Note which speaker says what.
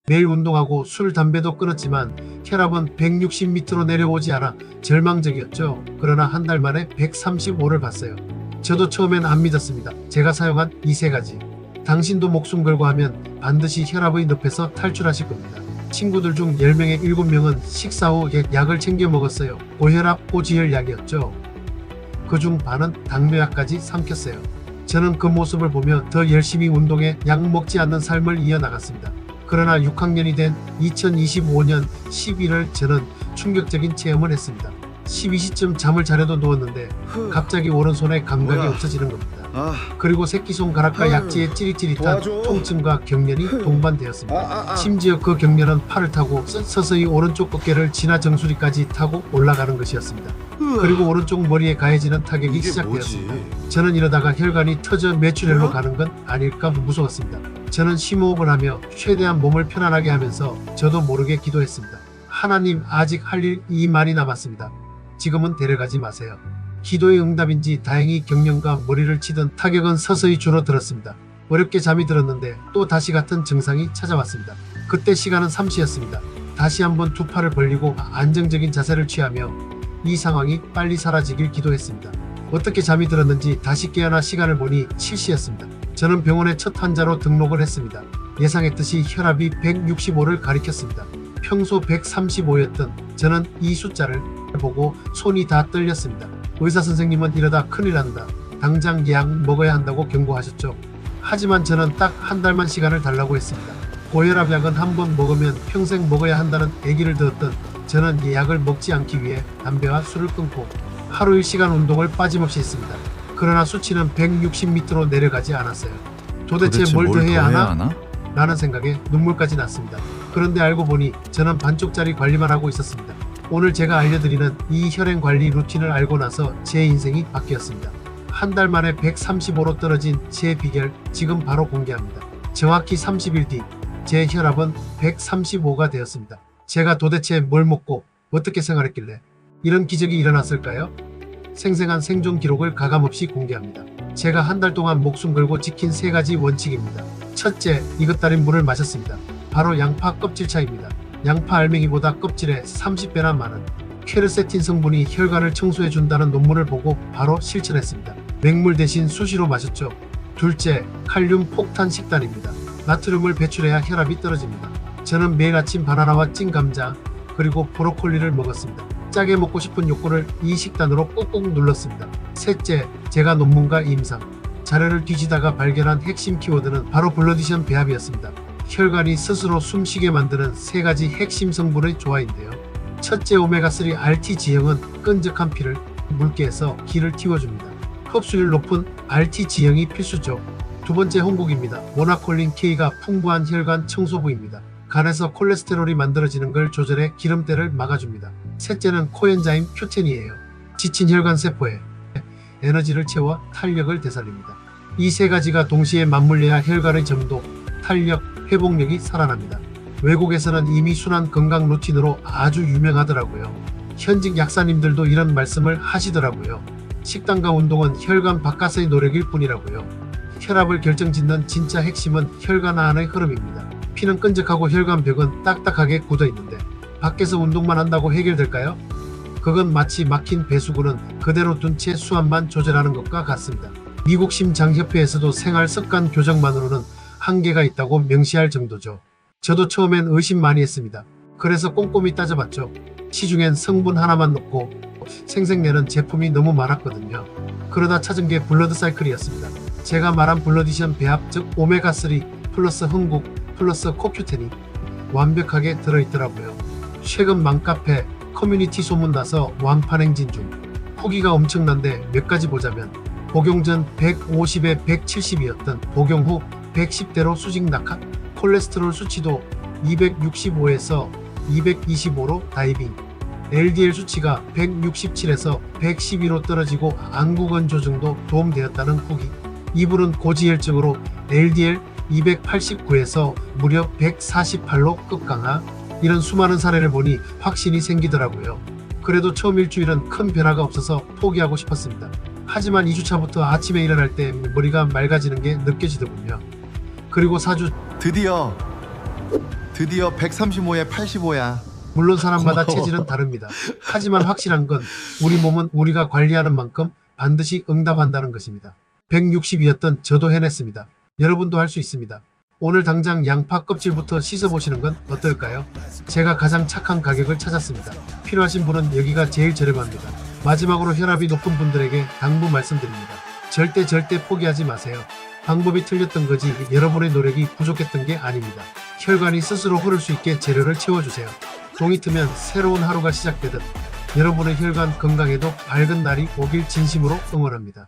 Speaker 1: 매일 운동하고 술, 담배도 끊었지만 혈압은 160 밑으로 내려오지 않아 절망적이었죠. 그러나 한 달 만에 135를 봤어요. 저도 처음엔 안 믿었습니다. 제가 사용한 이 세 가지. 당신도 목숨 걸고 하면 반드시 혈압의 늪에서 탈출하실 겁니다. 친구들 중 10명에 7명은 식사 후 약을 챙겨 먹었어요. 고혈압, 고지혈 약이었죠. 그중 반은 당뇨약까지 삼켰어요. 저는 그 모습을 보며 더 열심히 운동해 약 먹지 않는 삶을 이어나갔습니다. 그러나 6학년이 된 2025년 11월 저는 충격적인 체험을 했습니다. 12시쯤 잠을 자려도 누웠는데 갑자기 오른손에 감각이 없어지는 겁니다. 그리고 새끼손가락과 약지의 찌릿찌릿한
Speaker 2: 도와줘.
Speaker 1: 통증과 경련이 동반되었습니다. 심지어 그 경련은 팔을 타고 서서히 오른쪽 어깨를 지나 정수리까지 타고 올라가는 것이었습니다. 그리고 오른쪽 머리에 가해지는 타격이
Speaker 2: 이게
Speaker 1: 시작되었습니다.
Speaker 2: 뭐지?
Speaker 1: 저는 이러다가 혈관이 터져 뇌출혈로 가는 건 아닐까 무서웠습니다. 저는 심호흡을 하며 최대한 몸을 편안하게 하면서 저도 모르게 기도했습니다. 하나님, 아직 할 일이 많이 남았습니다. 지금은 데려가지 마세요. 기도의 응답인지 다행히 경련과 머리를 치던 타격은 서서히 줄어들었습니다. 어렵게 잠이 들었는데 또 다시 같은 증상이 찾아왔습니다. 그때 시간은 3시였습니다. 다시 한번 두 팔을 벌리고 안정적인 자세를 취하며 이 상황이 빨리 사라지길 기도했습니다. 어떻게 잠이 들었는지 다시 깨어나 시간을 보니 7시였습니다. 저는 병원에 첫 환자로 등록을 했습니다. 예상했듯이 혈압이 165를 가리켰습니다. 평소 135였던 저는 이 숫자를 보고 손이 다 떨렸습니다. 의사 선생님은 이러다 큰일 난다. 당장 약 먹어야 한다고 경고하셨죠. 하지만 저는 딱 한 달만 시간을 달라고 했습니다. 고혈압 약은 한 번 먹으면 평생 먹어야 한다는 얘기를 들었던 저는 이 약을 먹지 않기 위해 담배와 술을 끊고 하루 1시간 운동을 빠짐없이 했습니다. 그러나 수치는 160 밑으로 내려가지 않았어요. 도대체 뭘 더 해야 하나? 라는 생각에 눈물까지 났습니다. 그런데 알고 보니 저는 반쪽짜리 관리만 하고 있었습니다. 오늘 제가 알려드리는 이 혈행 관리 루틴을 알고 나서 제 인생이 바뀌었습니다. 한 달 만에 135로 떨어진 제 비결 지금 바로 공개합니다. 정확히 30일 뒤 제 혈압은 135가 되었습니다. 제가 도대체 뭘 먹고 어떻게 생활했길래 이런 기적이 일어났을까요? 생생한 생존 기록을 가감없이 공개합니다. 제가 한 달 동안 목숨 걸고 지킨 세 가지 원칙입니다. 첫째, 이것 따린 물을 마셨습니다. 바로 양파 껍질차입니다. 양파 알맹이보다 껍질에 30배나 많은 퀘르세틴 성분이 혈관을 청소해준다는 논문을 보고 바로 실천했습니다. 맹물 대신 수시로 마셨죠. 둘째, 칼륨 폭탄 식단입니다. 나트륨을 배출해야 혈압이 떨어집니다. 저는 매일 아침 바나나와 찐 감자 그리고 브로콜리를 먹었습니다. 짜게 먹고 싶은 욕구를 이 식단으로 꾹꾹 눌렀습니다. 셋째, 제가 논문과 임상, 자료를 뒤지다가 발견한 핵심 키워드는 바로 블러디션 배합이었습니다. 혈관이 스스로 숨쉬게 만드는 세 가지 핵심 성분의 조화인데요. 첫째, 오메가3 RT 지형은 끈적한 피를 묽게 해서 기를 틔워줍니다. 흡수율 높은 RT 지형이 필수죠. 두 번째, 홍국입니다. 모나콜린 K가 풍부한 혈관 청소부입니다. 간에서 콜레스테롤이 만들어지는 걸 조절해 기름때를 막아줍니다. 셋째는 코엔자임 Q10이에요. 지친 혈관 세포에 에너지를 채워 탄력을 되살립니다. 이 세 가지가 동시에 맞물려야 혈관의 점도, 탄력, 회복력이 살아납니다. 외국에서는 이미 순환 건강 루틴으로 아주 유명하더라고요. 현직 약사님들도 이런 말씀을 하시더라고요. 식단과 운동은 혈관 바깥의 노력일 뿐이라고요. 혈압을 결정짓는 진짜 핵심은 혈관 안의 흐름입니다. 피는 끈적하고 혈관벽은 딱딱하게 굳어있는데 밖에서 운동만 한다고 해결될까요? 그건 마치 막힌 배수구는 그대로 둔 채 수압만 조절하는 것과 같습니다. 미국 심장협회에서도 생활 습관 교정만으로는 한계가 있다고 명시할 정도죠. 저도 처음엔 의심 많이 했습니다. 그래서 꼼꼼히 따져봤죠. 시중엔 성분 하나만 넣고 생색내는 제품이 너무 많았거든요. 그러다 찾은 게 블러드 사이클이었습니다. 제가 말한 블러디션 배합, 즉 오메가3 플러스 흥국 플러스 코큐텐이 완벽하게 들어있더라고요. 최근 맘카페 커뮤니티 소문나서 완판행진 중. 후기가 엄청난데 몇 가지 보자면 복용 전 150에 170이었던 복용 후 110대로 수직 낙하, 콜레스테롤 수치도 265에서 225로 다이빙, LDL 수치가 167에서 112로 떨어지고 안구건 조정도 도움되었다는 후기. 이분은 고지혈증으로 LDL 289에서 무려 148로 급강하. 이런 수많은 사례를 보니 확신이 생기더라고요. 그래도 처음 일주일은 큰 변화가 없어서 포기하고 싶었습니다. 하지만 2주차부터 아침에 일어날 때 머리가 맑아지는 게 느껴지더군요. 그리고 4주
Speaker 3: 드디어
Speaker 2: 드디어 135에 85야.
Speaker 1: 물론 사람마다
Speaker 2: 고마워.
Speaker 1: 체질은 다릅니다. 하지만 확실한 건 우리 몸은 우리가 관리하는 만큼 반드시 응답한다는 것입니다. 160이었던 저도 해냈습니다. 여러분도 할 수 있습니다. 오늘 당장 양파 껍질부터 씻어보시는 건 어떨까요? 제가 가장 착한 가격을 찾았습니다. 필요하신 분은 여기가 제일 저렴합니다. 마지막으로 혈압이 높은 분들에게 당부 말씀드립니다. 절대 포기하지 마세요. 방법이 틀렸던 거지 여러분의 노력이 부족했던 게 아닙니다. 혈관이 스스로 흐를 수 있게 재료를 채워주세요. 동이 트면 새로운 하루가 시작되듯 여러분의 혈관 건강에도 밝은 날이 오길 진심으로 응원합니다.